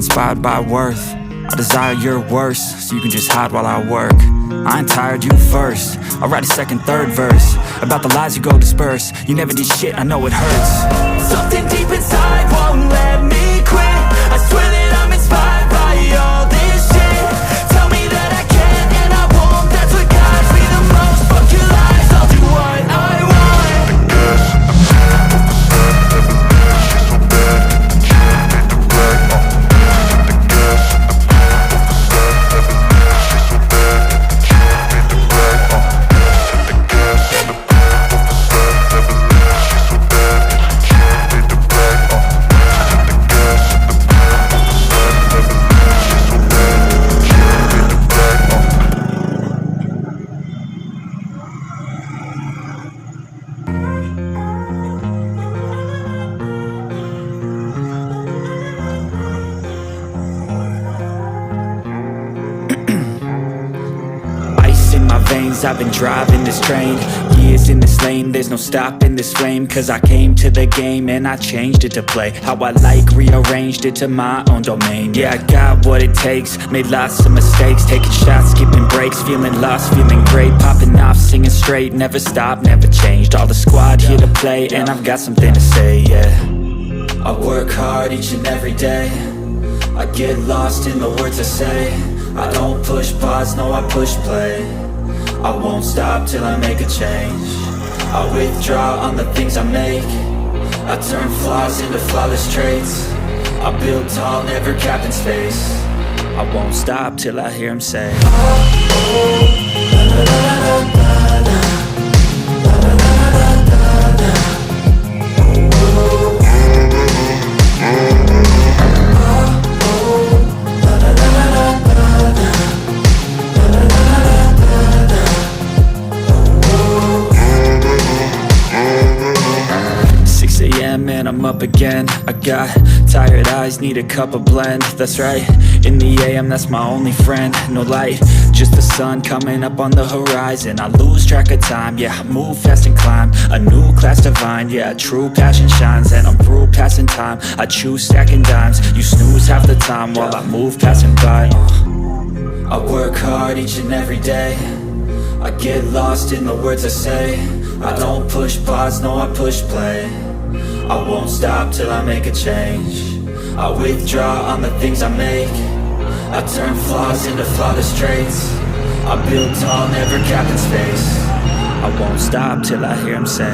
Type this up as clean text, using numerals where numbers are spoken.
inspired by worth. I desire your worst, so you can just hide while I work. I ain't tired, you first. I'll write a second, third verse about the lies you go disperse. You never did shit, I know it hurts. Something deep inside won't let me quit. I swear that I'm inspired by all this shit. Tell me that I can and I won't. That's what guides me the most. Fuck your lies, I'll do what I want. The gas and the pain of the sun. Never leave, she's so bad. Can't beat the black. The gas and the pain of the sun. Never leave, she's so bad. Can't beat the black. The gas and the pain of the sun. Never leave, she's so bad. Can't beat the black. The gas and the pain of the sun. Never leave, she's so bad. Can't beat the black. Ice in my veins, I've been driving this train. Years in this lane, there's no stopping this flame. Cause I came to the game and I changed it to play how I like, rearranged it to my own domain. Yeah, I got what it takes, made lots of mistakes. Taking shots, skipping breaks, feeling lost, feeling great. Popping off, singing straight, never stopped, never changed. All the squad here to play and I've got something to say, yeah. I work hard each and every day. I get lost in the words I say. I don't push pause, no I push play. I won't stop till I make a change. I withdraw on the things I make. I turn flaws into flawless traits. I build tall, never capped in space. I won't stop till I hear him say and I'm up again. I got tired eyes, need a cup of blend. That's right, in the AM, that's my only friend. No light, just the sun coming up on the horizon. I lose track of time, yeah, I move fast and climb a new class divine, yeah, true passion shines. And I'm through passing time, I choose stacking dimes. You snooze half the time while I move passing by. I work hard each and every day. I get lost in the words I say. I don't push pause, no I push play. I won't stop till I make a change. I withdraw on the things I make. I turn flaws into flawless traits. I build tall, never capped in space. I won't stop till I hear him say